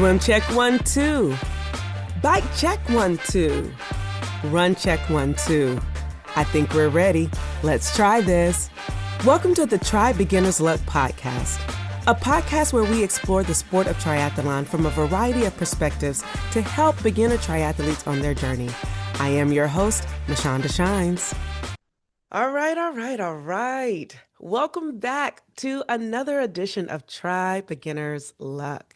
Swim check 1, 2. Bike check 1, 2. Run check 1, 2. I think we're ready. Let's try this. Welcome to the Try Beginner's Luck podcast, a podcast where we explore the sport of triathlon from a variety of perspectives to help beginner triathletes on their journey. I am your host, Mashonda Shines. All right. Welcome back to another edition of Try Beginner's Luck.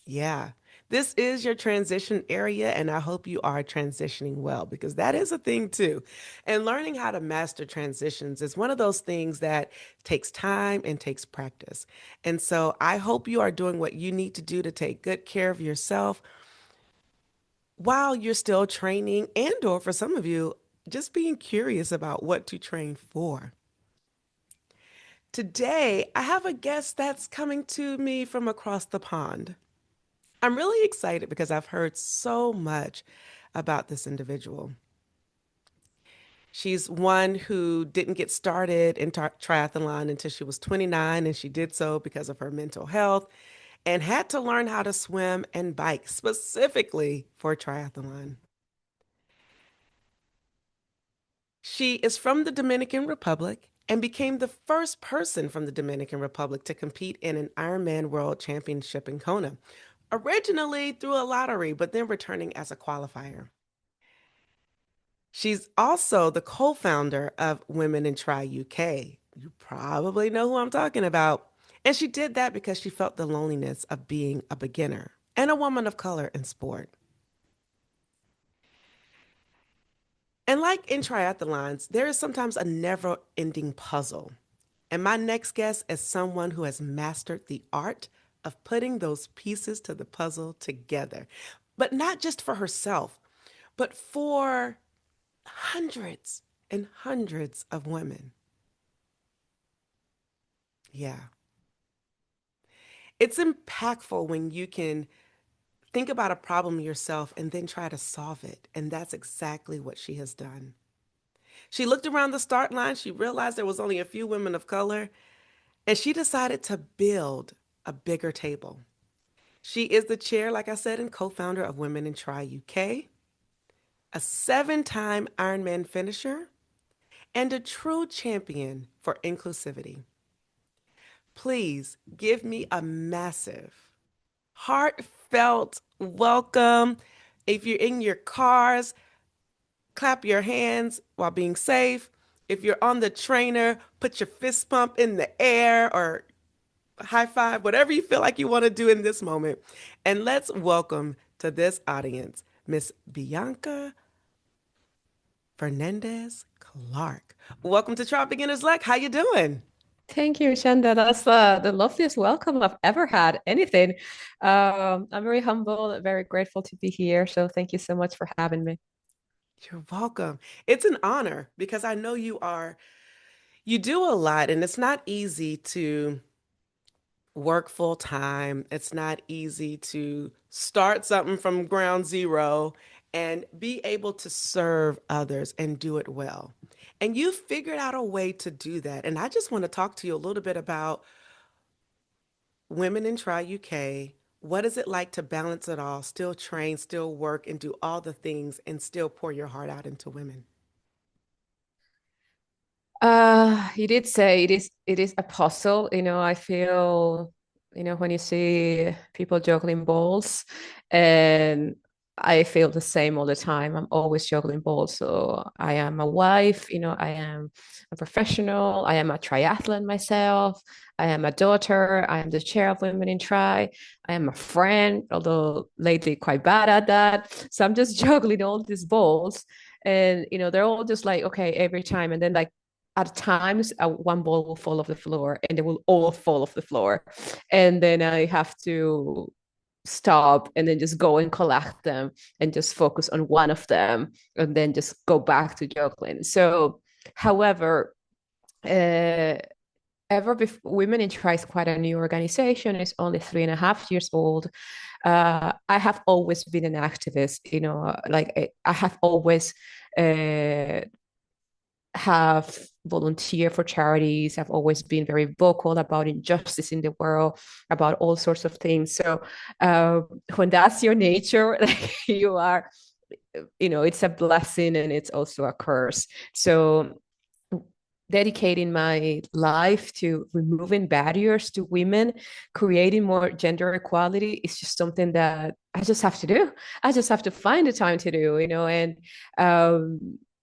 Yeah, this is your transition area, and I hope you are transitioning well, because that is a thing too. And learning how to master transitions is one of those things that takes time and takes practice. And so I hope you are doing what you need to do to take good care of yourself while you're still training, and or for some of you, just being curious about what to train for. Today, I have a guest that's coming to me from across the pond. I'm really excited because I've heard so much about this individual. She's one who didn't get started in triathlon until she was 29, and she did so because of her mental health and had to learn how to swim and bike specifically for triathlon. She is from the Dominican Republic and became the first person from the Dominican Republic to compete in an Ironman World Championship in Kona, originally through a lottery, but then returning as a qualifier. She's also the co-founder of Women in Tri UK. You probably know who I'm talking about. And she did that because she felt the loneliness of being a beginner and a woman of color in sport. And like in triathlons, there is sometimes a never-ending puzzle. And my next guest is someone who has mastered the art of putting those pieces to the puzzle together, but not just for herself, but for hundreds and hundreds of women. Yeah. It's impactful when you can think about a problem yourself and then try to solve it. And that's exactly what she has done. She looked around the start line. She realized there was only a few women of color, and she decided to build a bigger table. She is the chair, like I said, and co-founder of Women in Tri UK, a 7-time Ironman finisher, and a true champion for inclusivity. Please give me a massive, heartfelt welcome. If you're in your cars, clap your hands while being safe. If you're on the trainer, put your fist pump in the air or high five, whatever you feel like you want to do in this moment. And let's welcome to this audience, Miss Bianca Fernandez-Clark. Welcome to Try Beginner's Luck. How you doing? Thank you, Shanda. That's the loveliest welcome I've ever had. Anything. I'm very humble, very grateful to be here. So thank you so much for having me. You're welcome. It's an honor because I know you do a lot, and it's not easy to work full time. It's not easy to start something from ground zero and be able to serve others and do it well. And you figured out a way to do that. And I just want to talk to you a little bit about Women in Tri UK. What is it like to balance it all, still train, still work, and do all the things and still pour your heart out into women? You did say it is a puzzle. I feel, when you see people juggling balls, and I feel the same all the time. I'm always juggling balls. So I am a wife, I am a professional, I am a triathlete myself, I am a daughter, I am the chair of Women in Tri, I am a friend, although lately quite bad at that. So I'm just juggling all these balls. And they're all just like, okay, every time. And then like at times one ball will fall off the floor and they will all fall off the floor, and then I have to stop and then just go and collect them and just focus on one of them and then just go back to juggling. So however, uh, Women in Tri is quite a new organization. It's only 3.5 years old. I have always been an activist, like I have always uh, have volunteered for charities. I've always been very vocal about injustice in the world, about all sorts of things. So uh, when that's your nature, like you are, it's a blessing and it's also a curse. So dedicating my life to removing barriers to women, creating more gender equality is just something that I just have to do. I just have to find the time to do, and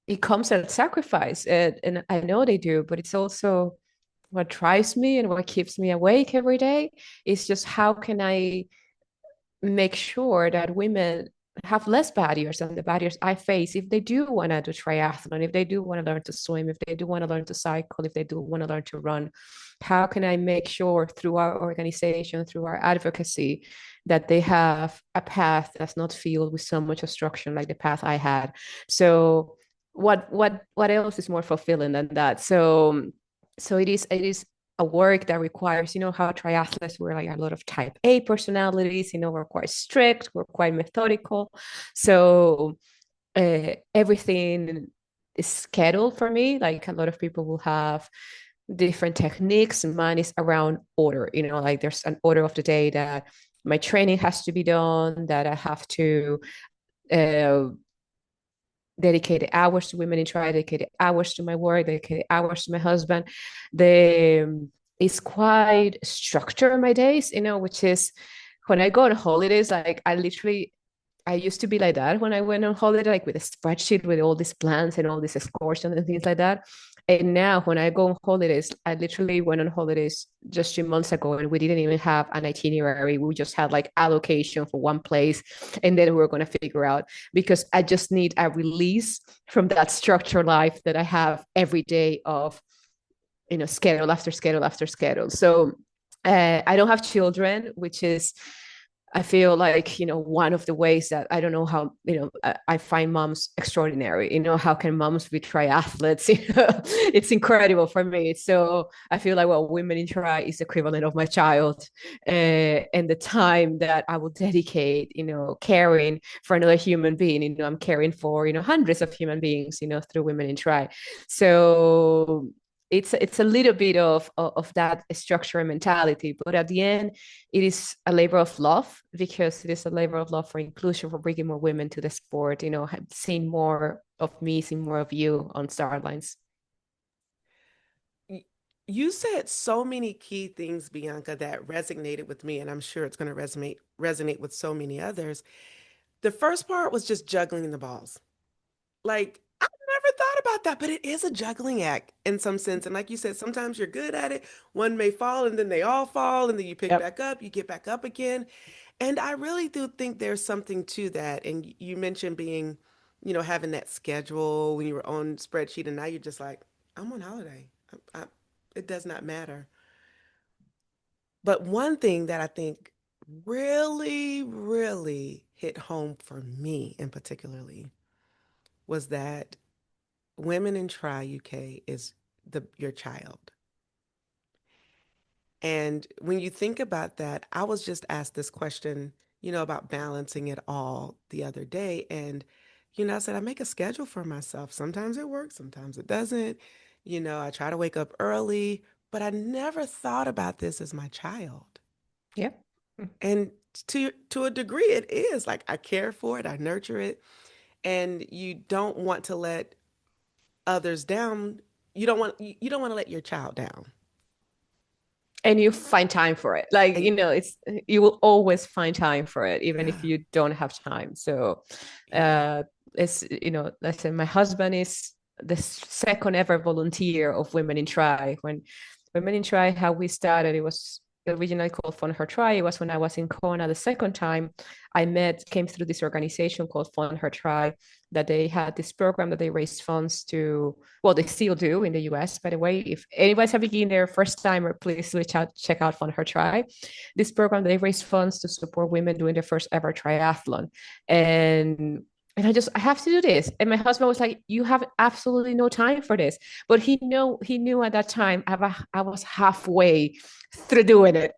it comes at sacrifice. And I know they do, but it's also what drives me and what keeps me awake every day is just how can I make sure that women have less barriers than the barriers I face if they do want to do triathlon, if they do want to learn to swim, if they do want to learn to cycle, if they do want to learn to run. How can I make sure through our organization, through our advocacy, that they have a path that's not filled with so much obstruction like the path I had? So what else is more fulfilling than that? So it is a work that requires, how triathletes were like a lot of type A personalities, we're quite strict, we're quite methodical. So everything is scheduled for me. Like a lot of people will have different techniques. Mine is around order, like there's an order of the day that my training has to be done, that I have to uh, dedicated hours to women in trial, dedicated hours to my work, dedicated hours to my husband. The It's quite structured my days, which is when I go on holidays, like I used to be like that when I went on holiday, like with a spreadsheet with all these plans and all these excursions and things like that. And now when I go on holidays, I literally went on holidays just 2 months ago and we didn't even have an itinerary. We just had like allocation for one place and then we were going to figure out because I just need a release from that structured life that I have every day of, schedule after schedule after schedule. So I don't have children, which is I feel like, one of the ways that I don't know how, I find moms extraordinary. How can moms be triathletes? It's incredible for me. So I feel like, well, women in tri is equivalent of my child, and the time that I will dedicate, caring for another human being. I'm caring for, hundreds of human beings, through women in tri. So it's a little bit of that structure and mentality, but at the end it is a labor of love because it is a labor of love for inclusion, for bringing more women to the sport, seeing more of me, seeing more of you on start lines. You said so many key things, Bianca, that resonated with me, and I'm sure it's going to resonate with so many others. The first part was just juggling the balls. Like, I never thought about that, but it is a juggling act in some sense. And like you said, sometimes you're good at it. One may fall and then they all fall, and then you pick Yep. back up, you get back up again. And I really do think there's something to that. And you mentioned being, having that schedule when you were on spreadsheet, and now you're just like, I'm on holiday. It does not matter. But one thing that I think really, really hit home for me in particularly was that Women in Tri UK is your child. And when you think about that, I was just asked this question, about balancing it all the other day. And, I said, I make a schedule for myself. Sometimes it works, sometimes it doesn't. I try to wake up early, but I never thought about this as my child. Yep. And to a degree, it is like I care for it, I nurture it, and you don't want to let others down. You don't want to let your child down. And you find time for it, like, And you will always find time for it even if yeah, you don't have time. So yeah. it's, let's say my husband is the second ever volunteer of Women in Tri. When Women in Tri, how we started, it was originally called Fund Her Tri. It was when I was in Kona the second time. Came through this organization called Fund Her Tri, that they had this program that they raised funds to, well, they still do in the US, by the way. If anybody's having been there first time, or please check out Fund Her Tri. This program, they raised funds to support women doing their first ever triathlon. And I have to do this. And my husband was like, you have absolutely no time for this. But he knew at that time I was halfway through doing it.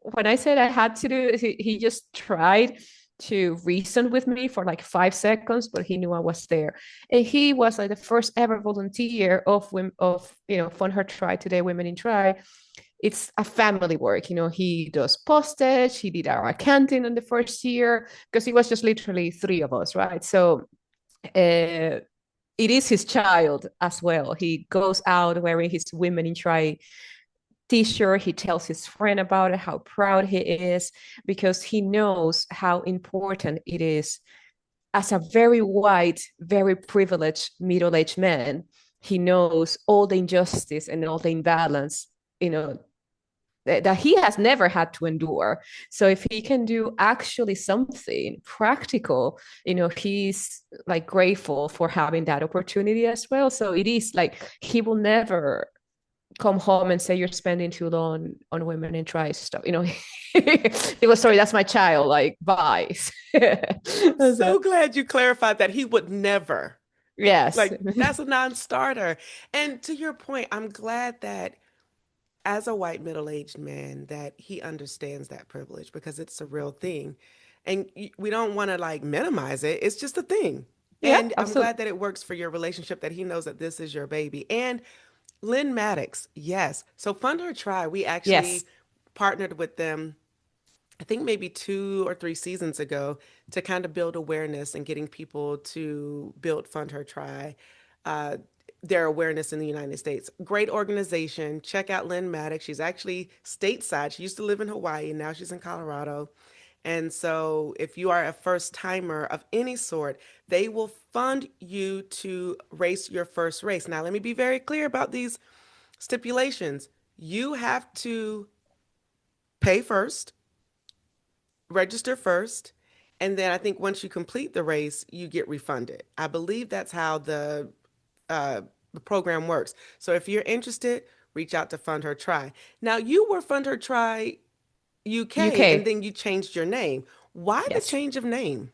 When I said I had to do it, he just tried to reason with me for like 5 seconds, but he knew I was there. And he was like the first ever volunteer of women of Fund Her Tri Today Women in Tri. It's a family work. He does postage, he did our accounting in the first year because it was just literally three of us, right? So it is his child as well. He goes out wearing his Women in Tri t-shirt. He tells his friend about it, how proud he is, because he knows how important it is. As a very white, very privileged middle-aged man, he knows all the injustice and all the imbalance, that he has never had to endure. So if he can do actually something practical, he's like grateful for having that opportunity as well. So it is like he will never come home and say you're spending too long on Women in Tri stuff. It was, sorry, that's my child. Like, bye. I'm so glad you clarified that he would never. Yes. Like, that's a non-starter. And to your point, I'm glad that as a white middle-aged man that he understands that privilege because it's a real thing. And we don't want to like minimize it. It's just a thing. Yeah, And I'm absolutely. glad that it works for your relationship that he knows that this is your baby. And Lynn Maddox, yes. So Fund Her Tri, we Yes. actually partnered with them, I think maybe 2 or 3 seasons ago, to kind of build awareness and getting people to build Fund Her Tri, uh, their awareness in the United States. Great organization. Check out Lynn Maddox. She's actually stateside. She used to live in Hawaii and now she's in Colorado. And so, if you are a first timer of any sort, they will fund you to race your first race. Now, let me be very clear about these stipulations. You have to pay first, register first, and then I think once you complete the race, you get refunded. I believe that's how uh, the program works. So if you're interested, reach out to Fund Her Tri. Now, you were Fund Her Tri UK, and UK. then you changed your name. Why the Yes. change of name?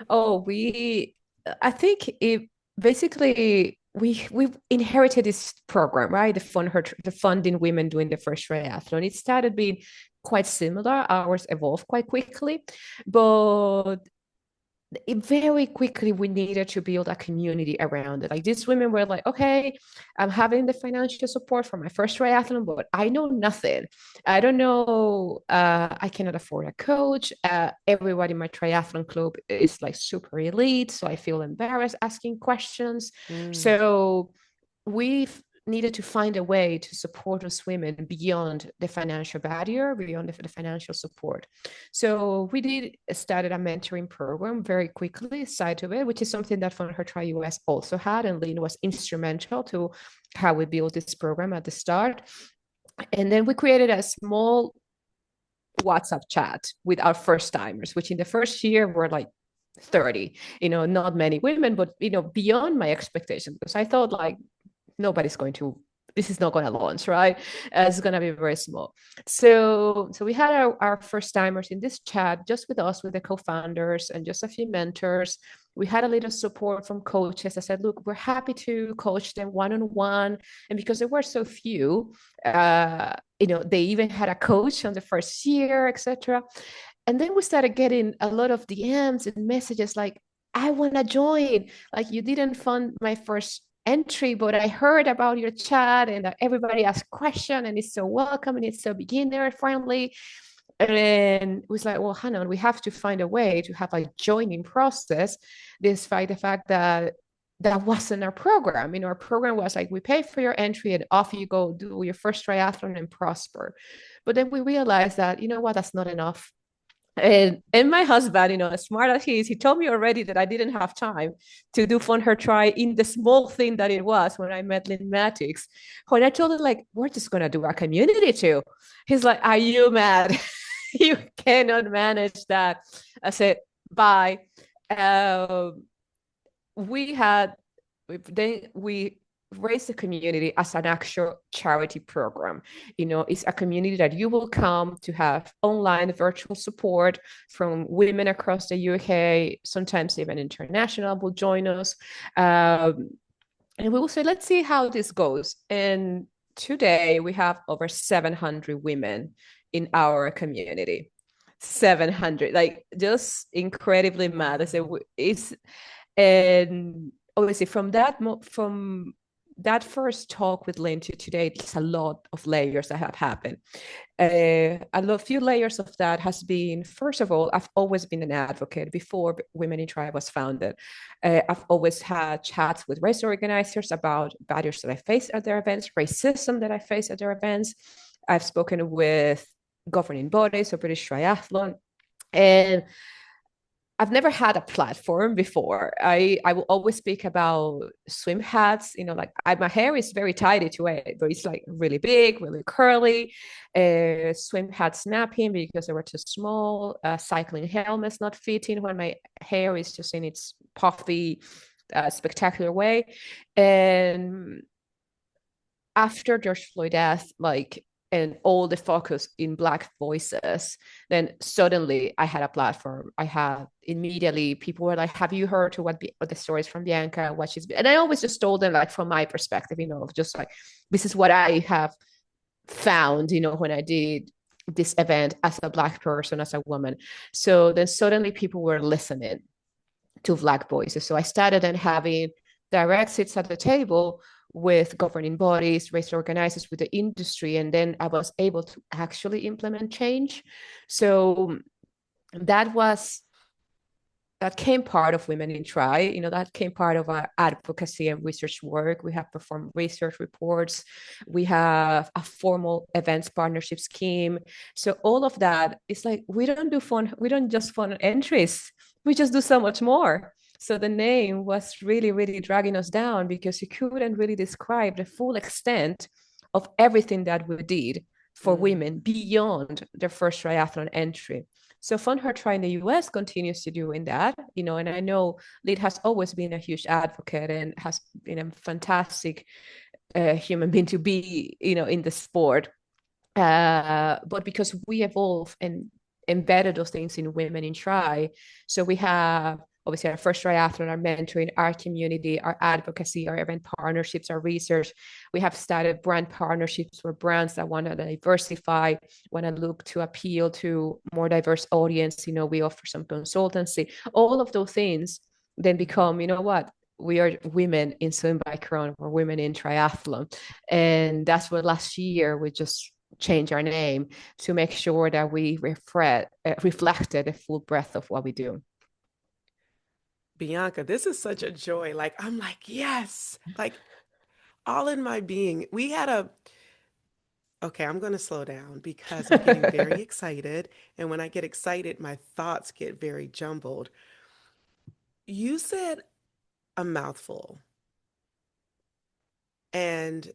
Oh, I think it basically we inherited this program, right? The funding women doing the first triathlon. It started being quite similar. Ours evolved quite quickly, but very quickly we needed to build a community around it. Like these women were like, okay, I'm having the financial support for my first triathlon, but I know nothing. I don't know. I cannot afford a coach. Everybody in my triathlon club is like super elite, so I feel embarrassed asking questions. Mm. So we've needed to find a way to support us women beyond the financial barrier, beyond the financial support. So we did started a mentoring program very quickly, side of it, which is something that Fund Her Tri US also had, and Lynn was instrumental to how we built this program at the start. And then we created a small WhatsApp chat with our first timers, which in the first year were like 30, not many women, but beyond my expectations, because I thought like nobody's going to, this is not going to launch, right? It's going to be very small. So we had our first timers in this chat, just with us, with the co-founders and just a few mentors. We had a little support from coaches. I said, look, we're happy to coach them one-on-one. And because there were so few, they even had a coach on the first year, etc. And then we started getting a lot of DMs and messages like, I want to join. Like, you didn't fund my first entry, but I heard about your chat and that everybody asks questions and it's so welcome and it's so beginner friendly. And then it was like, well, Hannah, we have to find a way to have a joining process, despite the fact that that wasn't our program. Our program was like, we pay for your entry and off you go, do your first triathlon and prosper. But then we realized that, what, that's not enough. And my husband, as smart as he is, he told me already that I didn't have time to do Fund Her Tri in the small thing that it was when I met Lynn Matix. When I told him, like, we're just gonna do a community too. He's like, are you mad? You cannot manage that. I said, bye. Um, we had then we raise the community as an actual charity program. It's a community that you will come to have online virtual support from women across the UK, sometimes even international will join us. And we will say, let's see how this goes. And today we have over 700 women in our community. 700, like just incredibly mad. I said, it's, and obviously from that first talk with Lynn to today, it's a lot of layers that have happened. A few layers of that has been, first of all, I've always been an advocate before Women in Tri was founded. I've always had chats with race organizers about barriers that I face at their events, racism that I face at their events. I've spoken with governing bodies, so British Triathlon, and I've never had a platform before. I will always speak about swim hats. Like my hair is very tidy to it, but it's like really big, really curly. Swim hat snapping because they were too small. Cycling helmets not fitting when my hair is just in its puffy, spectacular way. And after George Floyd death, like, and all the focus in Black voices, then suddenly I had a platform. I had immediately people were like, "Have you heard to what the stories from Bianca? What she's been?" And I always just told them like from my perspective, just like this is what I have found, when I did this event as a Black person, as a woman. So then suddenly people were listening to Black voices. So I started then having direct seats at the table with governing bodies, race organizers, with the industry, and then I was able to actually implement change. So that was that came part of Women in Tri. That came part of our advocacy and research work. We have performed research reports. We have a formal events partnership scheme. So all of that is like, we don't just fun entries. We just do so much more. So the name was really, really dragging us down because you couldn't really describe the full extent of everything that we did for women beyond their first triathlon entry. So Fund Her Tri in the US continues to doing that, and I know Lid has always been a huge advocate and has been a fantastic human being to be, in the sport. But because we evolve and embedded those things in Women in Tri, so we have obviously our first triathlon, our mentoring, our community, our advocacy, our event partnerships, our research. We have started brand partnerships for brands that want to diversify, want to look to appeal to more diverse audience. We offer some consultancy. All of those things then become, what? We are women in swim bike run, or women in triathlon. And that's what last year we just change our name to make sure that we reflected the full breadth of what we do. Bianca, this is such a joy. Like, I'm like, yes, like all in my being. Okay, I'm going to slow down because I'm getting very excited. And when I get excited, my thoughts get very jumbled. You said a mouthful, and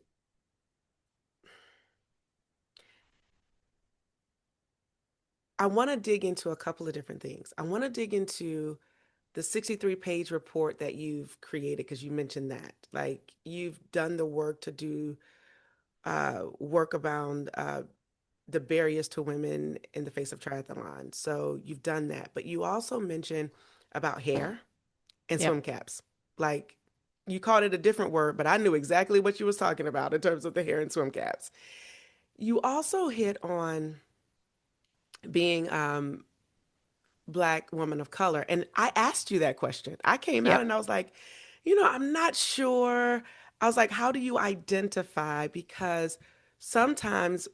I want to dig into a couple of different things. I want to dig into the 63-page report that you've created because you mentioned that. Like, you've done the work to do work around the barriers to women in the face of triathlon. So you've done that, but you also mentioned about hair and swim Yep. caps. Like, you called it a different word, but I knew exactly what you was talking about in terms of the hair and swim caps. You also hit on being Black woman of color, and I asked you that question. I came out and Yep. I was like, I'm not sure. I was like, how do you identify? Because sometimes,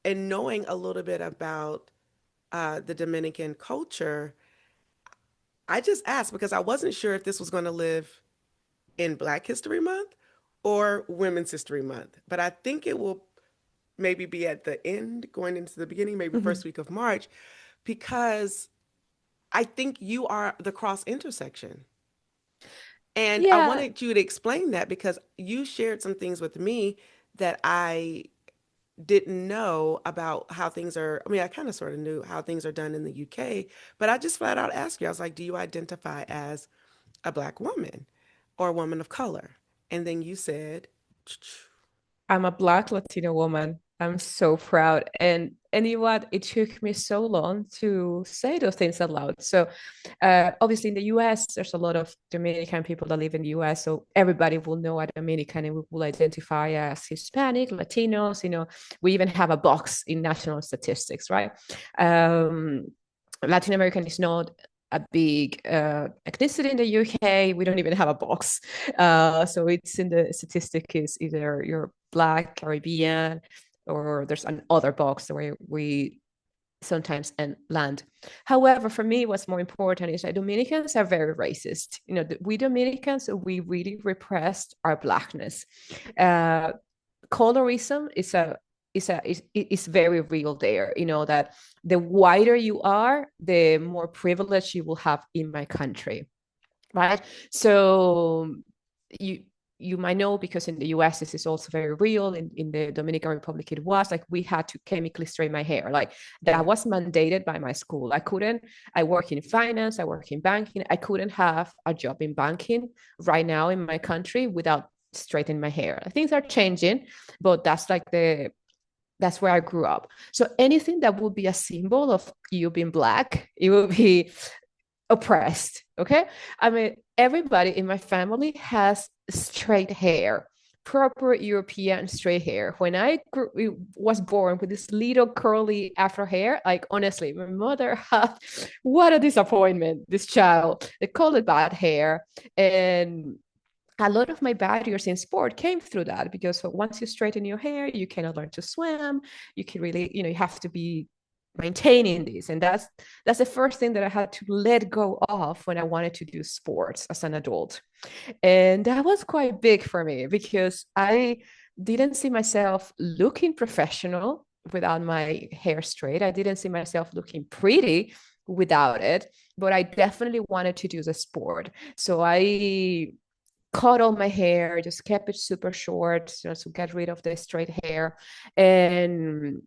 in knowing a little bit about the Dominican culture, I just asked because I wasn't sure if this was going to live in Black History Month or Women's History Month. But I think it will maybe be at the end, going into the beginning, maybe first Mhm. week of March, because I think you are the cross intersection. And I Yeah. wanted you to explain that because you shared some things with me that I didn't know about how things are. I mean, I kind of sort of knew how things are done in the UK, but I just flat out asked you, I was like, do you identify as a Black woman or a woman of color? And then you said, I'm a Black Latino woman. I'm so proud. And And you know what? It took me so long to say those things out loud. So, obviously, in the US, there's a lot of Dominican people that live in the US. So, everybody will know a Dominican and will identify as Hispanic, Latinos. We even have a box in national statistics, right? Um, Latin American is not a big ethnicity in the UK. We don't even have a box. So it's in the statistic is either you're Black, Caribbean, or there's an other box where we sometimes land. However, for me, what's more important is that Dominicans are very racist. We Dominicans, we really repressed our Blackness. Uh, Colorism is very real there. That the whiter you are, the more privilege you will have in my country, right? So you you might know, because in the US this is also very real. In the Dominican Republic it was like we had to chemically straighten my hair. Like that was mandated by my school. I work in finance, I work in banking. I couldn't have a job in banking right now in my country without straightening my hair. Things are changing, but that's where I grew up. So anything that would be a symbol of you being Black, it will be oppressed. Okay. I mean, everybody in my family has straight hair, proper European straight hair. When was born with this little curly afro hair, like honestly, my mother had what a disappointment, this child. They call it bad hair. And a lot of my barriers in sport came through that, because once you straighten your hair, you cannot learn to swim. You can really, you have to be maintaining this. And that's the first thing that I had to let go of when I wanted to do sports as an adult. And that was quite big for me, because I didn't see myself looking professional without my hair straight. I didn't see myself looking pretty without it, but I definitely wanted to do the sport. So I cut all my hair, just kept it super short, to get rid of the straight hair. And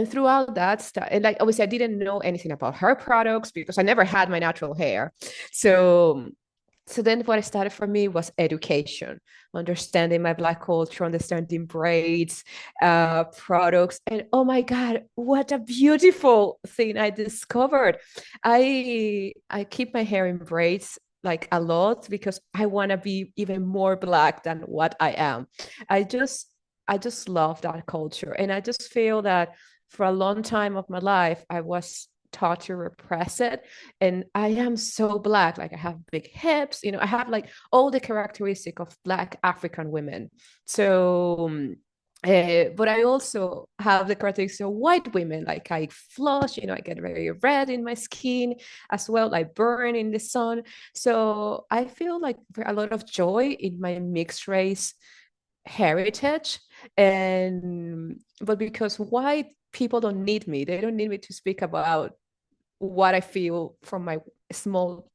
throughout that stuff, and like obviously I didn't know anything about hair products because I never had my natural hair. So then what started for me was education, understanding my Black culture, understanding braids, products. And oh my God, what a beautiful thing I discovered. I keep my hair in braids like a lot because I want to be even more Black than what I am. I just love that culture. And I just feel that for a long time of my life, I was taught to repress it. And I am so Black. Like I have big hips, I have like all the characteristic of Black African women. So but I also have the characteristics of white women. Like I flush, I get very red in my skin as well. I burn in the sun. So I feel like a lot of joy in my mixed race heritage. But because white people don't need me, they don't need me to speak about what I feel from my small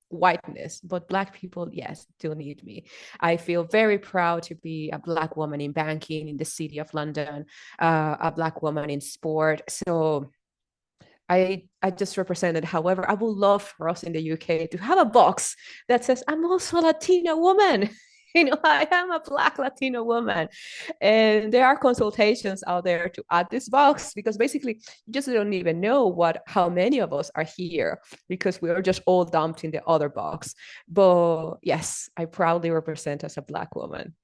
whiteness, but Black people, yes, do need me. I feel very proud to be a Black woman in banking in the city of London, a Black woman in sport. So I just represented. However, I would love for us in the UK to have a box that says I'm also a Latina woman. I am a Black Latino woman. And there are consultations out there to add this box, because basically you just don't even know how many of us are here, because we are just all dumped in the other box. But yes, I proudly represent as a Black woman.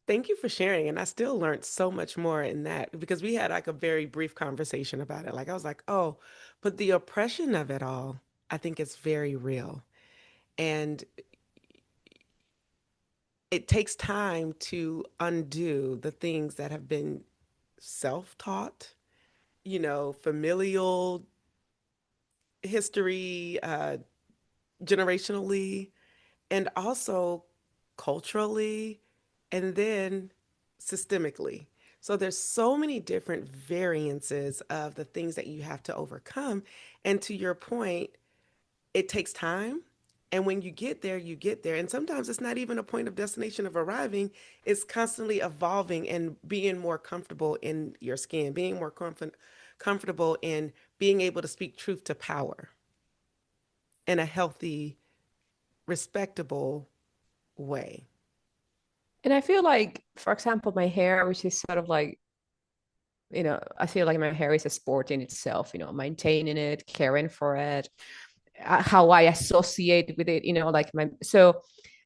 Thank you for sharing. And I still learned so much more in that because we had like a very brief conversation about it. Like I was like, oh, but the oppression of it all, I think is very real. And it takes time to undo the things that have been self-taught, familial history, generationally, and also culturally, and then systemically. So there's so many different variances of the things that you have to overcome. And to your point, it takes time. And when you get there, you get there. And sometimes it's not even a point of destination of arriving. It's constantly evolving and being more comfortable in your skin, being more comfortable in being able to speak truth to power in a healthy, respectable way. And I feel like, for example, my hair, which is sort of like I feel like my hair is a sport in itself, maintaining it, caring for it, how I associate with it, like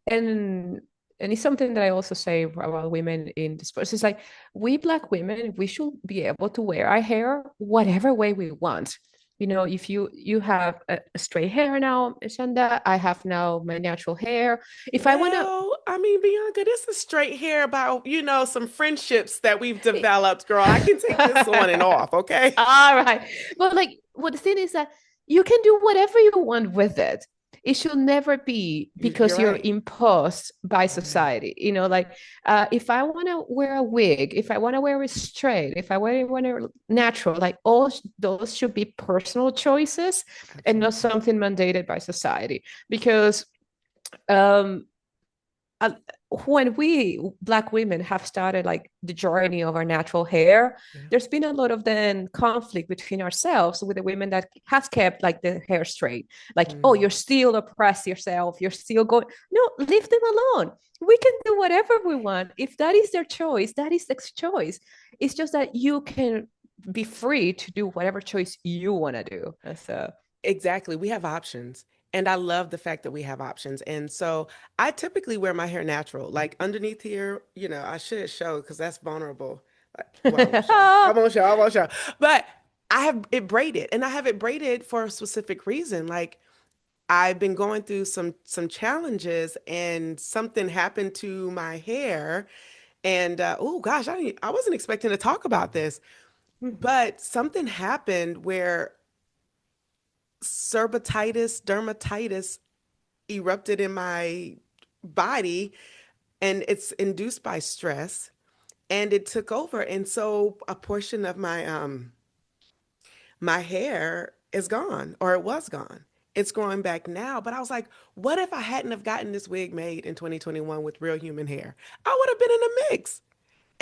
and and it's something that I also say about women in the sports. It's like we Black women, we should be able to wear our hair whatever way we want. If you have a straight hair now, Shanda, I have now my natural hair. If I want to, Well, I mean, Bianca, this is straight here about, some friendships that we've developed, girl. I can take this on and off, okay? all right. But like, what the thing is that you can do whatever you want with it. It should never be You're because you're right. imposed by Yeah. society. Like if I want to wear a wig, if I want to wear it straight, if I want to natural, like all those should be personal choices and not Absolutely. something mandated by society. Because um, uh, when we Black women have started like the journey of our natural hair, Yeah. there's been a lot of then conflict between ourselves with the women that has kept like the hair straight. Like, oh, Mm. you're still oppress yourself, you're still going. No, leave them alone. We can do whatever we want. If that is their choice, that is their choice. It's just that you can be free to do whatever choice you want to do. So Exactly. We have options. And I love the fact that we have options. And so I typically wear my hair natural. Like underneath here, I should show because that's vulnerable. Well, I won't show. I won't show. I won't show. But I have it braided and I have it braided for a specific reason. Like I've been going through some challenges and something happened to my hair. And oh gosh, I wasn't expecting to talk about this, but something happened where dermatitis erupted in my body, and it's induced by stress, and it took over. And so a portion of my hair is gone, or it was gone. It's growing back now, but I was like, what if I hadn't have gotten this wig made in 2021 with real human hair? I would have been in a mix.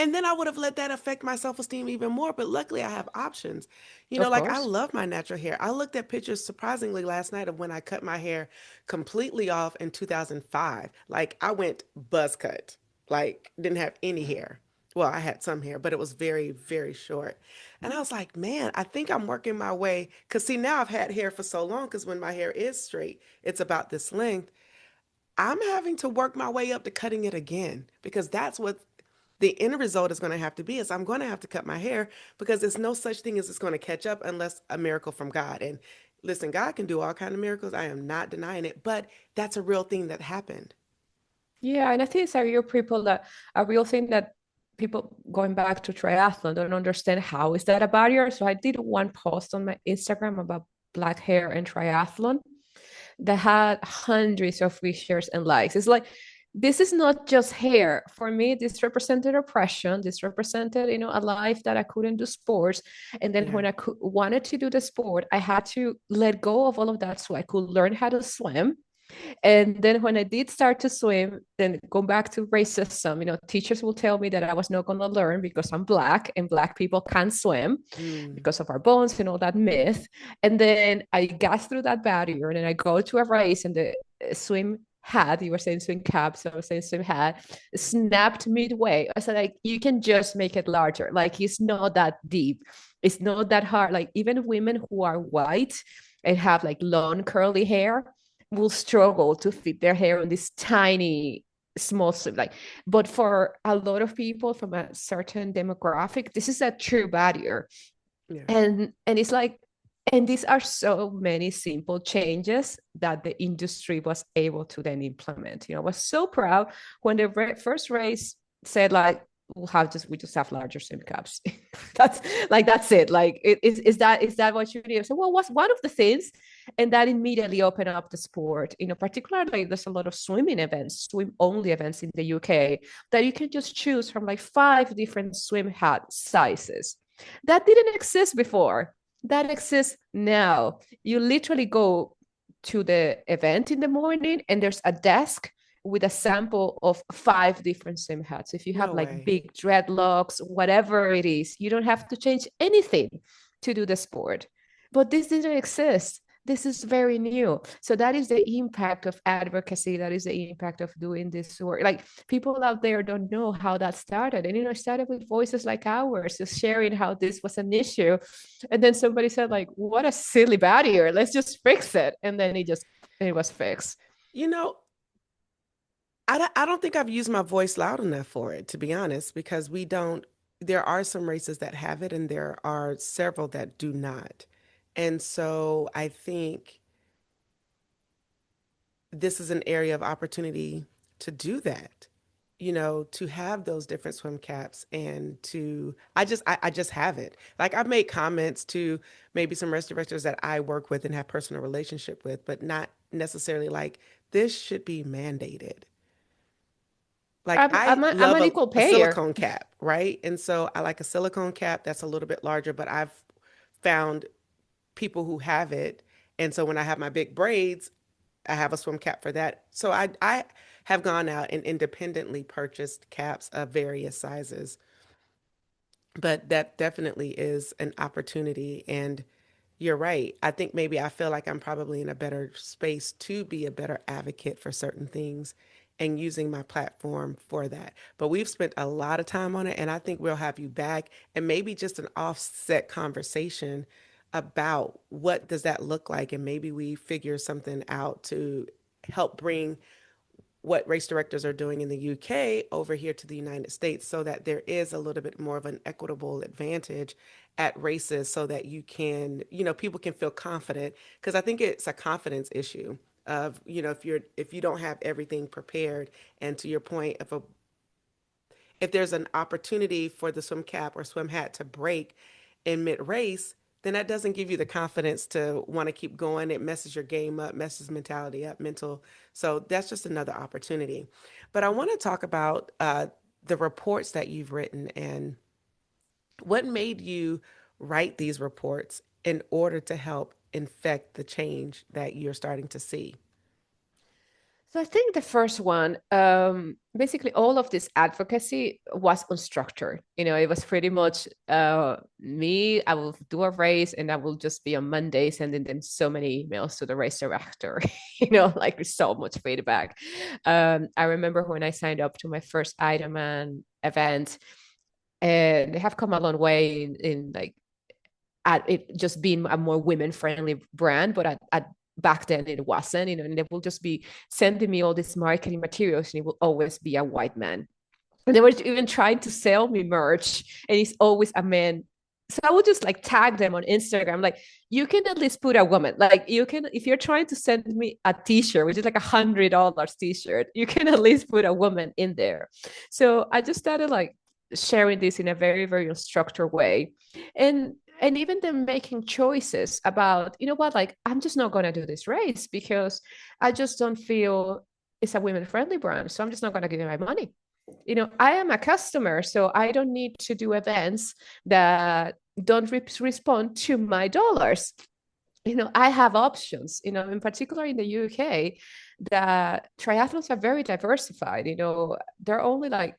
And then I would have let that affect my self-esteem even more. But luckily, I have options. of Like I course. love my natural hair. I looked at pictures surprisingly last night of when I cut my hair completely off in 2005. Like I went buzz cut, like didn't have any hair. Well, I had some hair, but it was very, very short. And I was like, man, I think I'm working my way. Because see, now I've had hair for so long, because when my hair is straight, it's about this length. I'm having to work my way up to cutting it again because that's what the end result is going to have to be is I'm going to have to cut my hair because there's no such thing as it's going to catch up unless a miracle from God. And listen, God can do all kind of miracles. I am not denying it, but that's a real thing that happened. Yeah, and I think it's a real thing that people going back to triathlon don't understand how is that a barrier. So I did one post on my Instagram about black hair and triathlon that had hundreds of reshares and likes. It's like this is not just hair. For me, this represented oppression. This represented, a life that I couldn't do sports. And then Yeah. when wanted to do the sport, I had to let go of all of that so I could learn how to swim. And then when I did start to swim, then go back to racism, teachers will tell me that I was not going to learn because I'm black and black people can't swim Mm. because of our bones and all that myth. And then I got through that barrier and then I go to a race and the swim hat, you were saying swim cap, so I was saying swim hat, snapped midway. I said, like, you can just make it larger. Like, it's not that deep. It's not that hard. Like, even women who are white and have like long curly hair, will struggle to fit their hair on this tiny small slip like but for a lot of people from a certain demographic this is a true barrier Yeah. and it's like and these are so many simple changes that the industry was able to then implement. I was so proud when the first race said like we just have larger swim caps. That's it. Like is that what you need? So well, what's one of the things, and that immediately opened up the sport. Particularly there's a lot of swimming events, swim only events in the UK that you can just choose from like 5 different swim hat sizes. That didn't exist before. That exists now. You literally go to the event in the morning and there's a desk with a sample of 5 different swim hats. If you have No like way. big dreadlocks, whatever it is, you don't have to change anything to do the sport. But this didn't exist. this is very new. So that is the impact of advocacy. That is the impact of doing this work. Like people out there don't know how that started. And, it started with voices like ours, just sharing how this was an issue. And then somebody said like, what a silly barrier. Let's just fix it. And then it was fixed. You know, I don't think I've used my voice loud enough for it, to be honest, because there are some races that have it and there are several that do not. And so I think this is an area of opportunity to do that, to have those different swim caps and I just have it. Like I've made comments to maybe some race directors that I work with and have personal relationship with, but not necessarily like this should be mandated. Like I I'm love an equal a payer. silicone cap, right? And so I like a silicone cap that's a little bit larger, but I've found people who have it. And so when I have my big braids, I have a swim cap for that. So I have gone out and independently purchased caps of various sizes. But that definitely is an opportunity. And you're right. I think maybe I feel like I'm probably in a better space to be a better advocate for certain things and using my platform for that. But we've spent a lot of time on it, and I think we'll have you back and maybe just an offset conversation about what does that look like, and maybe we figure something out to help bring what race directors are doing in the UK over here to the United States so that there is a little bit more of an equitable advantage at races so that people can feel confident, because I think it's a confidence issue of, if you don't have everything prepared, and to your point, if there's an opportunity for the swim cap or swim hat to break in mid race, then that doesn't give you the confidence to want to keep going. It messes your game up, messes mentality up, mental. So that's just another opportunity. But I want to talk about the reports that you've written and what made you write these reports in order to help infect the change that you're starting to see. So I think the first one, basically all of this advocacy was unstructured. It was pretty much me. I will do a race and I will just be on Monday sending them so many emails to the race director, like with so much feedback. I remember when I signed up to my first Ironman event, and they have come a long way in like at it just being a more women friendly brand, but at back then it wasn't, and they will just be sending me all these marketing materials and it will always be a white man. And they were even trying to sell me merch and it's always a man. So I would just like tag them on Instagram, like, you can at least put a woman, like you can, if you're trying to send me a t-shirt, which is like $100 t-shirt, you can at least put a woman in there. So I just started like sharing this in a very, very structured way. And even them making choices about, what, like, I'm just not going to do this race because I just don't feel it's a women friendly brand. So I'm just not going to give you my money. I am a customer, so I don't need to do events that don't respond to my dollars. I have options, in particular in the UK, that triathlons are very diversified. They're only like,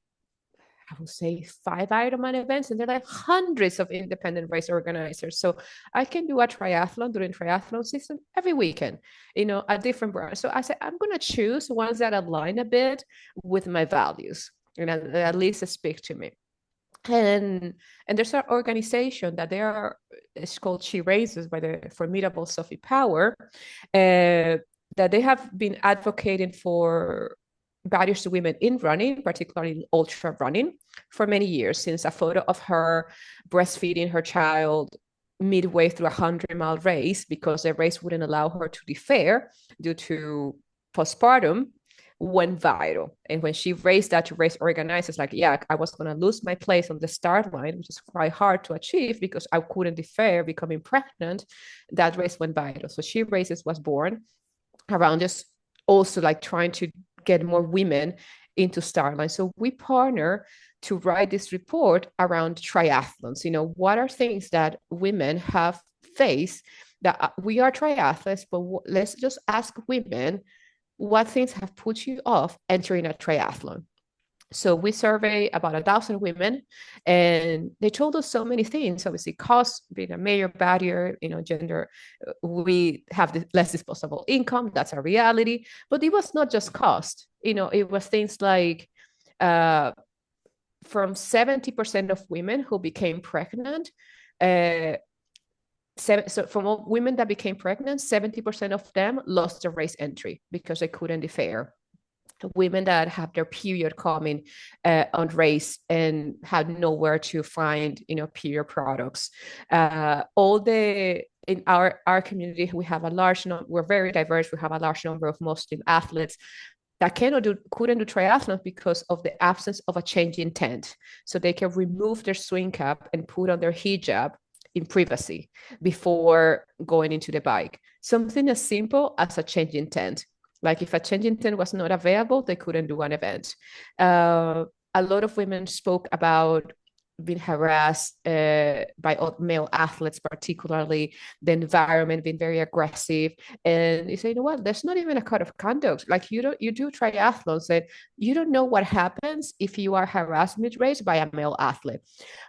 I would say 5 Ironman events, and there are like hundreds of independent race organizers. So I can do a triathlon during triathlon season every weekend, a different brand. So I said, I'm going to choose ones that align a bit with my values and at least speak to me. And there's an organization that it's called She Raises by the formidable Sophie Power, that they have been advocating for barriers to women in running, particularly in ultra running, for many years, since a photo of her breastfeeding her child midway through a 100-mile race because the race wouldn't allow her to defer due to postpartum went viral. And when she raised that to race organizers, like, yeah, I was going to lose my place on the start line, which is quite hard to achieve because I couldn't defer becoming pregnant, that race went viral. So She Races was born around just also like trying to get more women into start line. So we partner to write this report around triathlons. What are things that women have faced that we are triathletes, but let's just ask women, what things have put you off entering a triathlon? So we surveyed about 1,000 women, and they told us so many things. Obviously, cost being a major barrier, gender, we have less disposable income. That's a reality. But it was not just cost. It was things like uh, from 70% of women who became pregnant, uh, so from all women that became pregnant, 70% of them lost their race entry because they couldn't defer. Women that have their period coming on race and had nowhere to find, period products. All the in our community, we have a large number. We're very diverse. We have a large number of Muslim athletes that couldn't do triathlon because of the absence of a change in tent. So they can remove their swing cap and put on their hijab in privacy before going into the bike. Something as simple as a change in tent. Like if a change in tent was not available, they couldn't do an event. A lot of women spoke about being harassed by male athletes, particularly the environment being very aggressive. And you say, what? There's not even a code of conduct. Like you do triathlons, and you don't know what happens if you are harassed mid-race by a male athlete.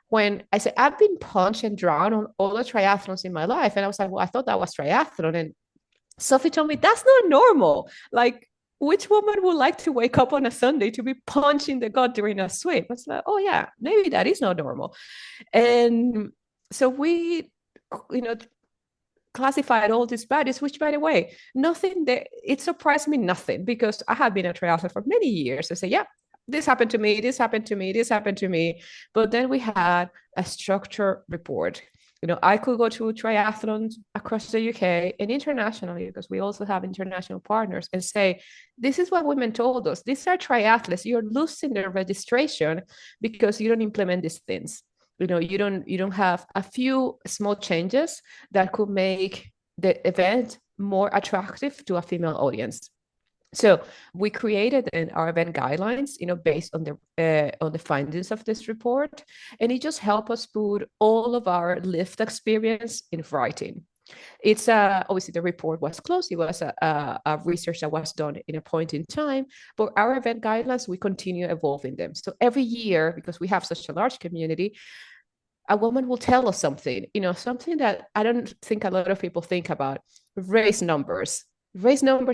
When I said I've been punched and drowned on all the triathlons in my life, and I was like, well, I thought that was triathlon, and Sophie told me that's not normal. Like, which woman would like to wake up on a Sunday to be punched in the gut during a swim? It's like, oh yeah, maybe that is not normal. And so we, you know, classified all these bodies, which by the way, nothing that it surprised me nothing because I have been a triathlete for many years. I say, yeah, this happened to me, this happened to me, this happened to me. But then we had a structured report. I could go to triathlons across the UK and internationally because we also have international partners and say, this is what women told us. These are triathletes. You're losing their registration because you don't implement these things. You don't have a few small changes that could make the event more attractive to a female audience. So we created our event guidelines, based on the findings of this report, and it just helped us put all of our lived experience in writing. It's obviously the report was closed. It was a research that was done in a point in time, but our event guidelines, we continue evolving them. So every year, because we have such a large community, a woman will tell us something, something that I don't think a lot of people think about. Race numbers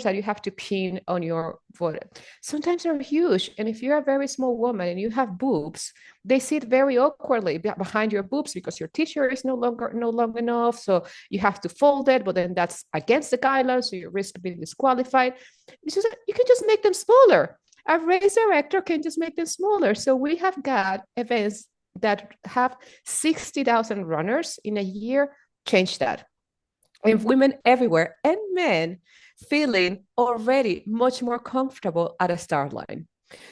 that you have to pin on your photo. Sometimes they're huge. And if you're a very small woman and you have boobs, they sit very awkwardly behind your boobs because your t-shirt is no long enough. So you have to fold it, but then that's against the guidelines. So you risk being disqualified. You can just make them smaller. A race director can just make them smaller. So we have got events that have 60,000 runners in a year, change that. And women everywhere and men feeling already much more comfortable at a start line.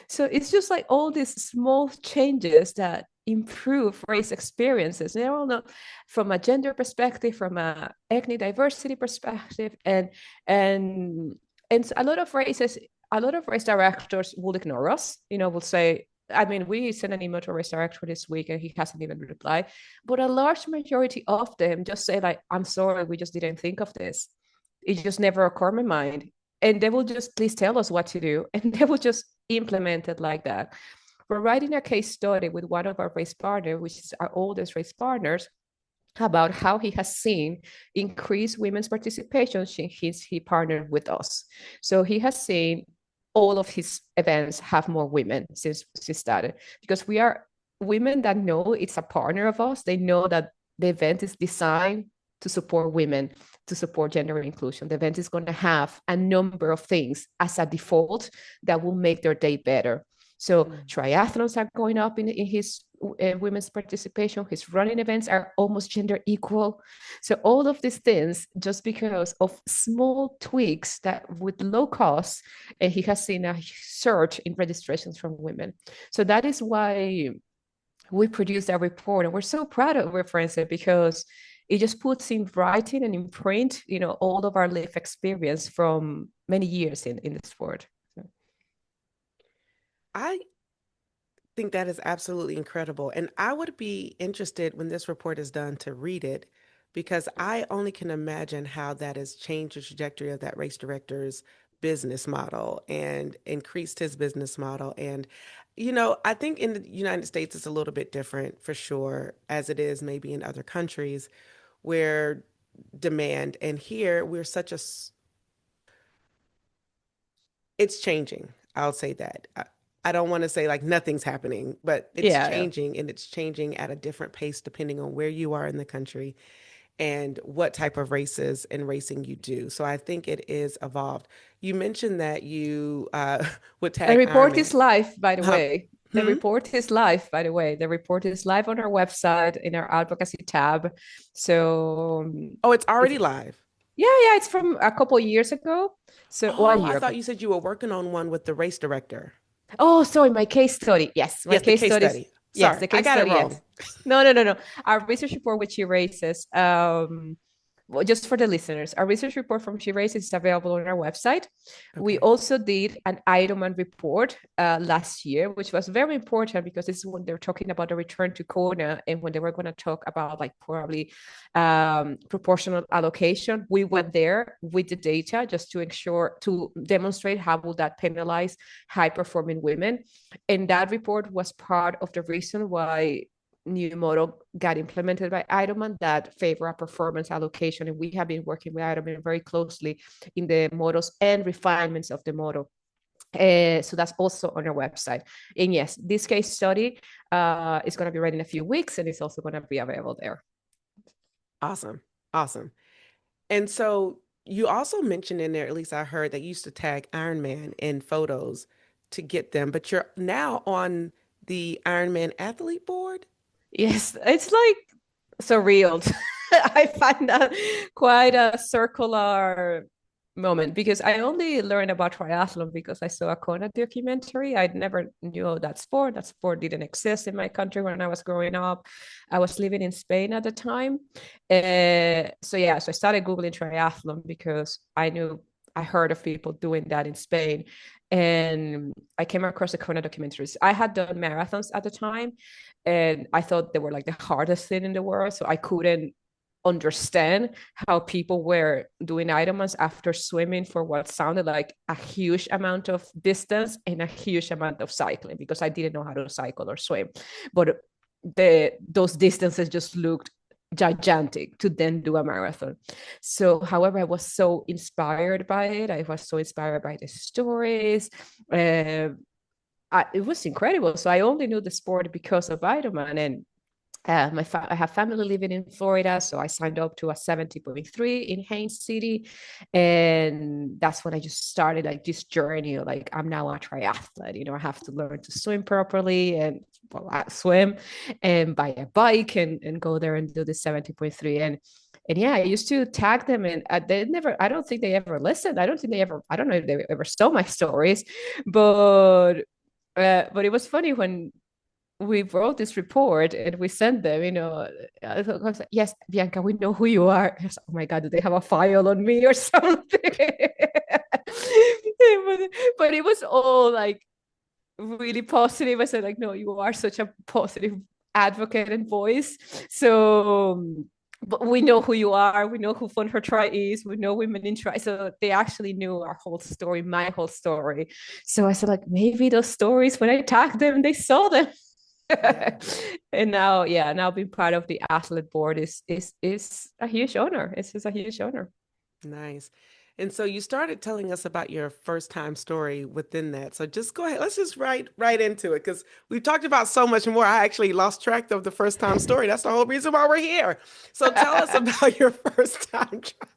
So it's just like all these small changes that improve race experiences. They're all not from a gender perspective, from a ethnic diversity perspective, and a lot of race directors will ignore us. Will say, I mean, we sent an email to a race director this week and he hasn't even replied. But a large majority of them just say, like, I'm sorry, we just didn't think of this. It just never occurred in my mind. And they will just please tell us what to do. And they will just implement it like that. We're writing a case study with one of our race partners, which is our oldest race partners, about how he has seen increased women's participation since he partnered with us. So he has seen all of his events have more women since he started, because we are women that know it's a partner of us. They know that the event is designed to support women, to support gender inclusion. The event is going to have a number of things as a default that will make their day better. So triathlons are going up in his women's participation. His running events are almost gender equal. So all of these things, just because of small tweaks that with low cost, and he has seen a surge in registrations from women. So that is why we produced that report, and we're so proud of it, Frances, because it just puts in writing and in print, all of our life experience from many years in the sport. So. I think that is absolutely incredible. And I would be interested when this report is done to read it, because I only can imagine how that has changed the trajectory of that race director's business model and increased his business model. And, I think in the United States it's a little bit different for sure, as it is maybe in other countries where demand, and here we're it's changing. I'll say that. I don't want to say like nothing's happening, but it's Yeah. changing, and it's changing at a different pace depending on where you are in the country and what type of races and racing you do. So I think it is evolved. You mentioned that you would The tag report Ironman. is live, by the Uh, way. The hmm? report is live, by the way. The report is live on our website in our advocacy tab. So Oh, it's if already live. yeah, it's from a couple of years ago. So one Oh, I year thought ago. you said you were working on one with the race director. Oh, sorry, my case study. Yes, my Yes, the case case studies. study. Yes, Sorry, the I case got it study. Yes. wrong. No. Our research report with She Races. Well, just for the listeners, our research report from She Races is available on our website. We Okay. also did an Ironman report last year, which was very important because this is when they're talking about the return to Kona and when they were going to talk about like probably proportional allocation. We went there with the data just to ensure to demonstrate how will that penalize high performing women. And that report was part of the reason why new model got implemented by Ironman that favor a performance allocation. And we have been working with Ironman very closely in the models and refinements of the model. So that's also on our website. And yes, this case study is going to be ready in a few weeks and it's also going to be available there. Awesome. Awesome. And so you also mentioned in there, at least I heard, that you used to tag Ironman in photos to get them, but you're now on the Ironman athlete board. Yes, it's like surreal. I find that quite a circular moment because I only learned about triathlon because I saw a Kona documentary. I never knew that sport. That sport didn't exist in my country when I was growing up. I was living in Spain at the time. So I started Googling triathlon because I heard of people doing that in Spain. And I came across the Kona documentaries. I had done marathons at the time, and I thought they were like the hardest thing in the world. So I couldn't understand how people were doing Ironmans after swimming for what sounded like a huge amount of distance and a huge amount of cycling because I didn't know how to cycle or swim. But those distances just looked gigantic to then do a marathon. So, however, I was so inspired by it. I was so inspired by the stories. It was incredible. So I only knew the sport because of Ironman, and I have family living in Florida, so I signed up to a 70.3 in Haines City, and that's when I just started like this journey. Like I'm now a triathlete. I have to learn to swim properly, and well, I swim, and buy a bike, and go there and do the 70.3. And yeah, I used to tag them, and they never. I don't think they ever listened. I don't think they ever. I don't know if they ever saw my stories, but but it was funny when we wrote this report and we sent them, I was like, yes, Bianca, we know who you are. Was, oh my God, do they have a file on me or something? but it was all like really positive. I said, like, no, you are such a positive advocate and voice. So, but we know who you are. We know who Fun for Try is. We know Women in Try. So they actually knew our whole story, my whole story. So I said, like, maybe those stories, when I tagged them, they saw them. Yeah. And now being part of the athlete board is a huge honor. It's just a huge honor. Nice. And so you started telling us about your first time story within that. So just go ahead. Let's just right into it because we've talked about so much more. I actually lost track of the first time story. That's the whole reason why we're here. So tell us about your first time try.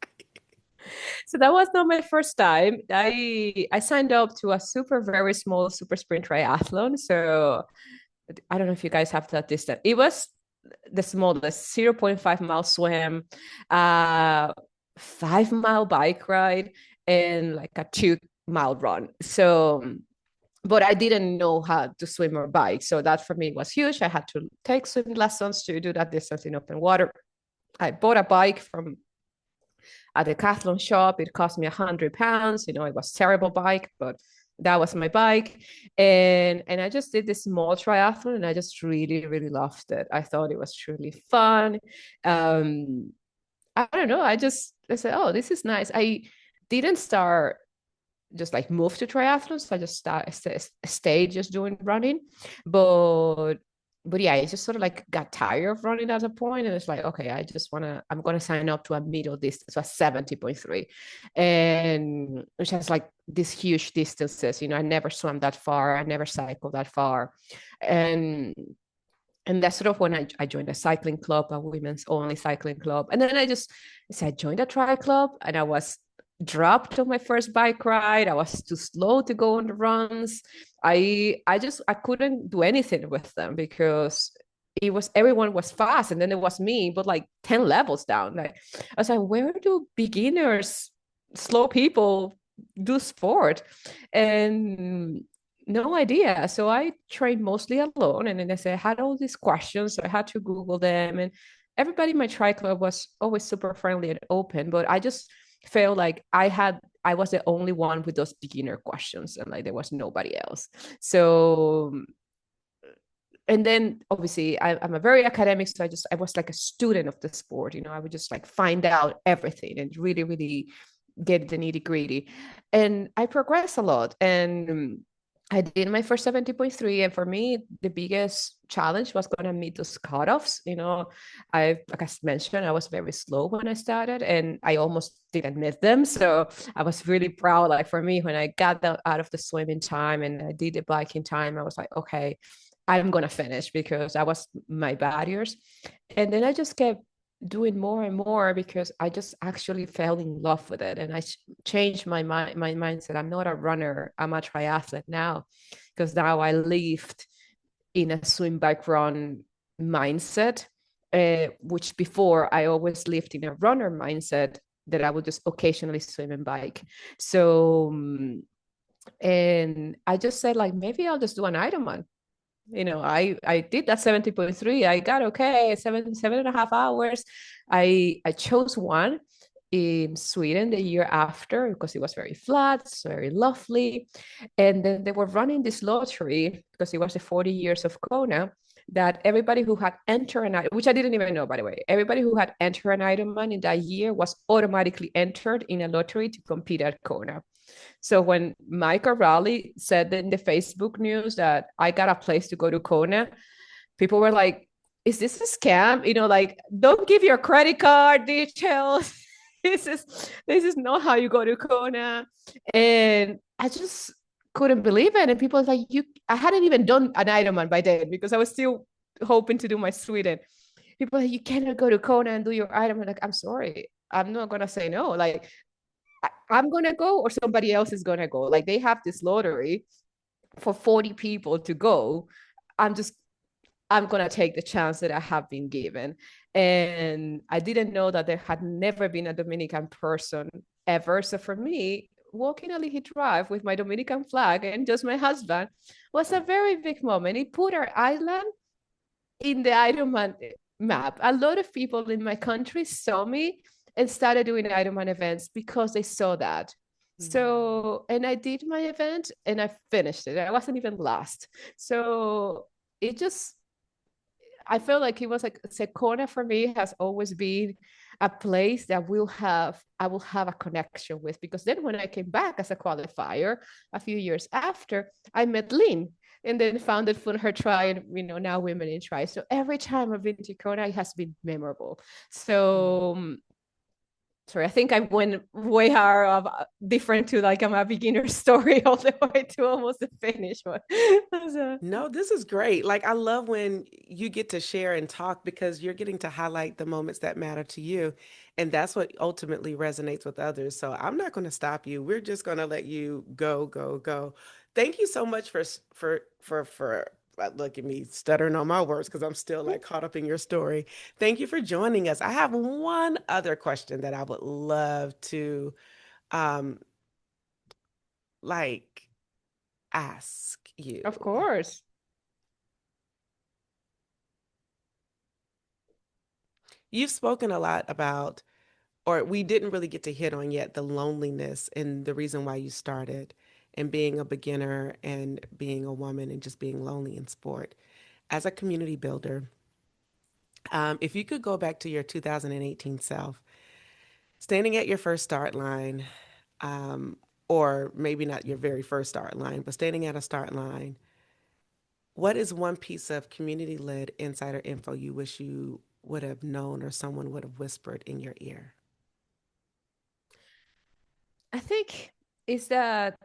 So that was not my first time. I signed up to a very small super sprint triathlon. So I don't know if you guys have that distance. It was the smallest 0.5 mile swim, 5 mile bike ride, and like a 2 mile run. So, but I didn't know how to swim or bike. So that for me was huge. I had to take swim lessons to do that distance in open water. I bought a bike from a decathlon shop. It cost me £100. It was a terrible bike, but that was my bike. And I just did this small triathlon and I just really, really loved it. I thought it was truly fun. I don't know. I said, oh, this is nice. I didn't start just like moved to triathlon. So I just stayed just doing running. But but yeah, I just sort of like got tired of running at a point, and it's like, okay, I'm gonna sign up to a middle distance, so a 70.3, and which has like these huge distances. I never swam that far, I never cycled that far, and that's sort of when I joined a cycling club, a women's only cycling club. And then I just said, I joined a tri club, and I was dropped on my first bike ride. I was too slow to go on the runs. I couldn't do anything with them because everyone was fast, and then it was me, but like 10 levels down. Like I was like, where do beginners, slow people do sport? And no idea. So I trained mostly alone. And then I had all these questions. So I had to Google them. And everybody in my tri club was always super friendly and open. But I just felt like I was the only one with those beginner questions, and like there was nobody else. So and then obviously I'm a very academic, so I was like a student of the sport. I would just like find out everything and really, really get the nitty gritty. And I progressed a lot. And I did my first 70.3. And for me, the biggest challenge was going to meet those cutoffs. Like I mentioned, I was very slow when I started, and I almost didn't meet them. So I was really proud. Like for me, when I got out of the swimming time and I did the biking time, I was like, okay, I'm going to finish, because that was my barriers. And then I just kept doing more and more because I just actually fell in love with it, and I changed my mindset. I'm not a runner, I'm a triathlete now, because now I lived in a swim, bike, run mindset, which before I always lived in a runner mindset that I would just occasionally swim and bike. So and I just said, like, maybe I'll just do an Ironman. I did that 70.3. I got okay, 7.5 hours. I chose one in Sweden the year after because it was very flat, it's very lovely. And then they were running this lottery because it was the 40 years of Kona, that everybody who had entered which I didn't even know, by the way, everybody who had entered an Ironman in that year was automatically entered in a lottery to compete at Kona. So when Micah Raleigh said in the Facebook news that I got a place to go to Kona, people were like, is this a scam? Like, don't give your credit card details. This is not how you go to Kona. And I just couldn't believe it. And people were like, I hadn't even done an Ironman by then because I was still hoping to do my Sweden. People were like, you cannot go to Kona and do your Ironman. Like, I'm sorry, I'm not gonna say no. Like, I'm gonna go or somebody else is gonna go. Like, they have this lottery for 40 people to go. I'm just I'm gonna take the chance that I have been given. And I didn't know that there had never been a Dominican person ever. So for me, walking a Leahy Drive with my Dominican flag and just my husband was a very big moment. It put our island in the Ironman map. A lot of people in my country saw me and started doing Ironman events because they saw that. So, and I did my event and I finished it. I wasn't even last. So it just, I felt like it was like Secona for me has always been a place that I will have a connection with, because then when I came back as a qualifier a few years after, I met Lynn and then founded Fun Her Try, and now Women in Try. So every time I've been to Kona, it has been memorable. So sorry, I think I went way hard of different to like I'm a beginner story all the way to almost the finish one. So, No, this is great. Like, I love when you get to share and talk because you're getting to highlight the moments that matter to you. And that's what ultimately resonates with others. So I'm not going to stop you. We're just going to let you go, go, go. Thank you so much look at me stuttering on my words because I'm still like caught up in your story. Thank you for joining us. I have one other question that I would love to um like ask you. of course. You've spoken a lot about, or we didn't really get to hit on yet, the loneliness and the reason why you started, and being a beginner and being a woman and just being lonely in sport. As a community builder, if you could go back to your 2018 self, standing at your first start line, or maybe not your very first start line, but standing at a start line, what is one piece of community led insider info you wish you would have known or someone would have whispered in your ear? I think is that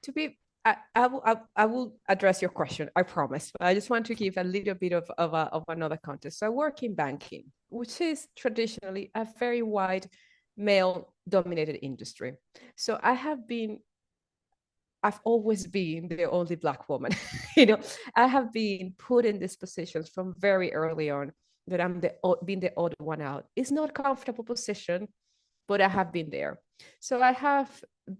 to be I will address your question, I promise. But I just want to give a little bit of another context. So I work in banking, which is traditionally a very wide male dominated industry. So I've always been the only Black woman. I have been put in these positions from very early on that I'm being the odd one out. It's not a comfortable position, but I have been there. So I have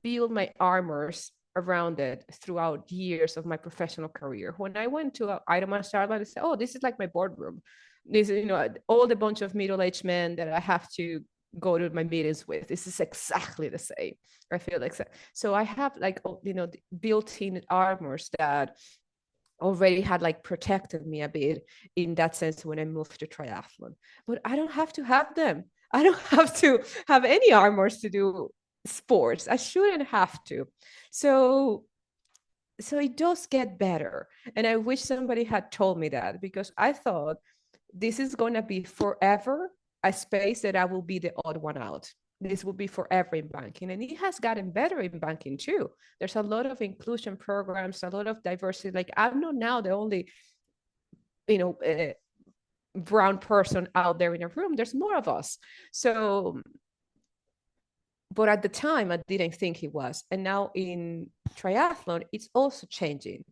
built my armors around it throughout years of my professional career. When I went to Ironman Charlotte, I said, "Oh, this is like my boardroom. This is, all the bunch of middle-aged men that I have to go to my meetings with. This is exactly the same. I feel like so. I have like built-in armors that already had like protected me a bit in that sense when I moved to triathlon. But I don't have to have them. I don't have to have any armors to do sports. I shouldn't have to. So it does get better. And I wish somebody had told me that, because I thought this is going to be forever a space that I will be the odd one out. This will be forever in banking. And it has gotten better in banking too. There's a lot of inclusion programs, a lot of diversity. Like I'm not now the only, you know, uh, brown person out there in a room. There's more of us. So, but at the time, I didn't think it was. And now in triathlon, it's also changing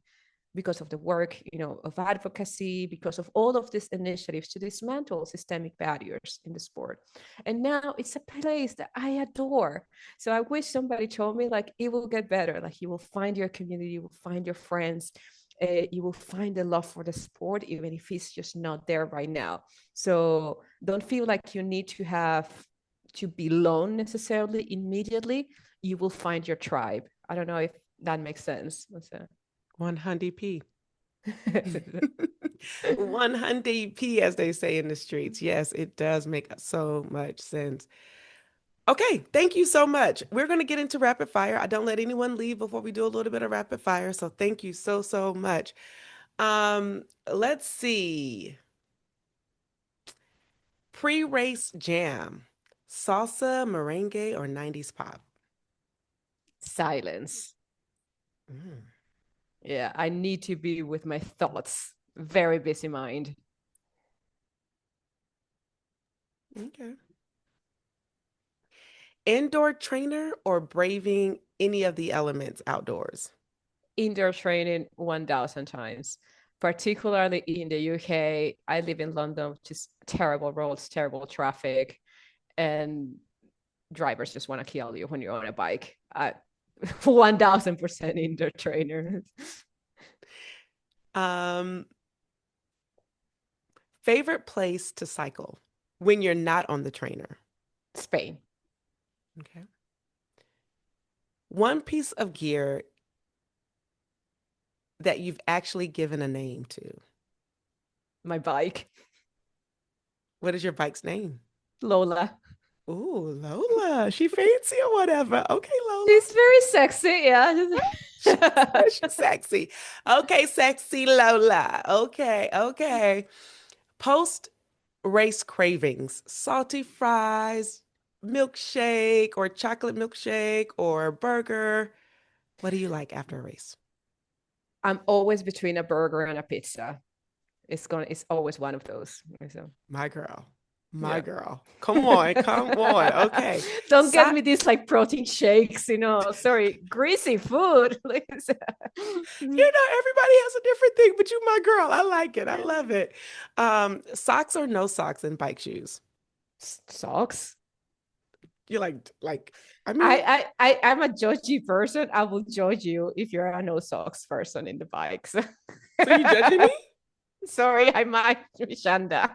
because of the work, of advocacy, because of all of these initiatives to dismantle systemic barriers in the sport. And now it's a place that I adore. So I wish somebody told me like it will get better. Like you will find your community, you will find your friends, you will find the love for the sport, even if it's just not there right now. So don't feel like you need to have to belong necessarily immediately. You will find your tribe. I don't know if that makes sense. 100p. 100p, as they say in the streets. Yes, it does make so much sense. Okay, thank you so much. We're going to get into rapid fire. I don't let anyone leave before we do a little bit of rapid fire. So thank you so, so much. Let's see. Pre-race jam, salsa, merengue, or 90s pop? Silence. Mm, Yeah, I need to be with my thoughts. Very busy mind. okay. Indoor trainer or braving any of the elements outdoors? Indoor training 1000 times, particularly in the UK. I live in London, which is terrible roads, terrible traffic, and drivers just want to kill you when you're on a bike. 1000% indoor trainer. Um, Favorite place to cycle when you're not on the trainer? Spain. Okay. One piece of gear that you've actually given a name to. My bike. What is your bike's name? Lola. Ooh, Lola. She fancy or whatever. Okay, Lola. She's very sexy. Yeah. She's sexy. Okay, sexy Lola. Okay, okay. Post race cravings, salty fries, milkshake or chocolate milkshake or burger. What do you like after a race? I'm always between a burger and a pizza. It's always one of those. So My girl. My yeah. girl. Come on, come on. Okay. Don't So, get me these like protein shakes, sorry, greasy food. everybody has a different thing, but you my girl. I like it. I love it. Socks or no socks in bike shoes? Socks. You're like, I mean, I'm a judgy person. I will judge you if you're a no socks person in the bikes. so you judging me? Sorry, I might, Shanda.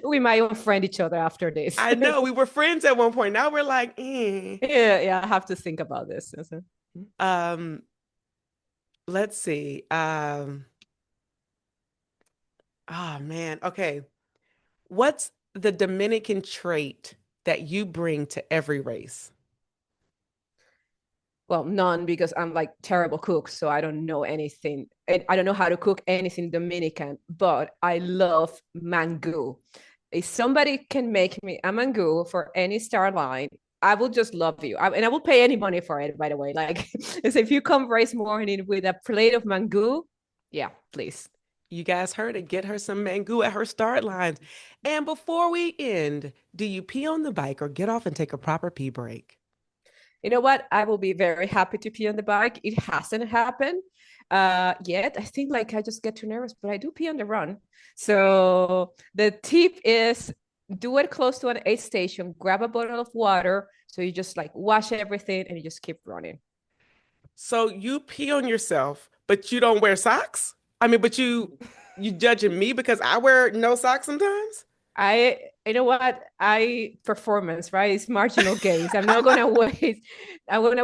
We might unfriend each other after this. I know we were friends at one point. Now we're like, eh. Yeah, I have to think about this. Um, let's see. Oh man. Okay. What's the Dominican trait that you bring to every race? Well, none, because I'm like terrible cook, so I don't know anything. I don't know how to cook anything Dominican, but I love mango. If somebody can make me a mango for any star line, I will just love you. And I will pay any money for it, by the way. Like, if you come race morning with a plate of mango, yeah, please. You guys heard it. Get her some mango at her start lines. And before we end, do you pee on the bike or get off and take a proper pee break? You know what? I will be very happy to pee on the bike. It hasn't happened yet. I think like I just get too nervous, but I do pee on the run. So the tip is do it close to an aid station, grab a bottle of water. So you just like wash everything and you just keep running. So you pee on yourself, but you don't wear socks? I mean, but you judging me because I wear no socks sometimes? You know what? Performance, right? It's marginal gains. I'm gonna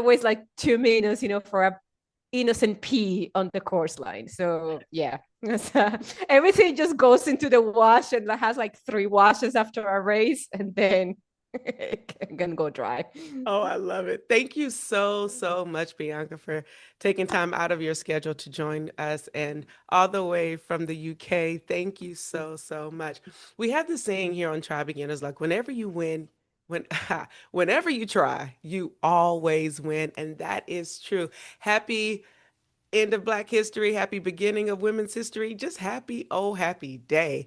waste like 2 minutes, for a innocent pee on the course line. So yeah, everything just goes into the wash and has like 3 washes after a race, and then it can go dry. Oh, I love it. Thank you so, so much, Bianca, for taking time out of your schedule to join us and all the way from the UK. Thank you so, so much. We have this saying here on Try Beginners Luck, whenever you win, when whenever you try, you always win. And that is true. Happy end of Black history, happy beginning of women's history, just happy, oh, happy day.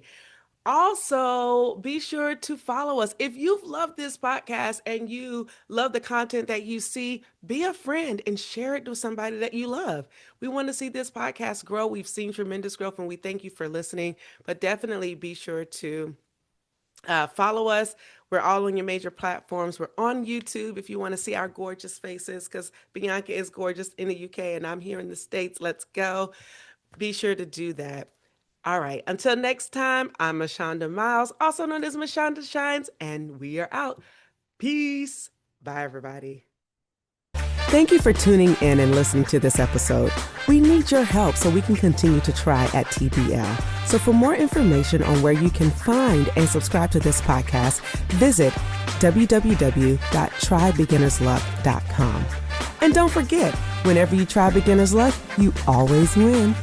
Also, be sure to follow us. If you've loved this podcast and you love the content that you see, be a friend and share it with somebody that you love. We want to see this podcast grow. We've seen tremendous growth and we thank you for listening, but definitely be sure to follow us. We're all on your major platforms. We're on YouTube if you want to see our gorgeous faces, because Bianca is gorgeous in the UK and I'm here in the States. Let's go. Be sure to do that. All right. Until next time, I'm Mashonda Miles, also known as Mashonda Shines, and we are out. Peace. Bye, everybody. Thank you for tuning in and listening to this episode. We need your help so we can continue to try at TBL. So for more information on where you can find and subscribe to this podcast, visit www.trybeginnersluck.com. And don't forget, whenever you try Beginner's Luck, you always win.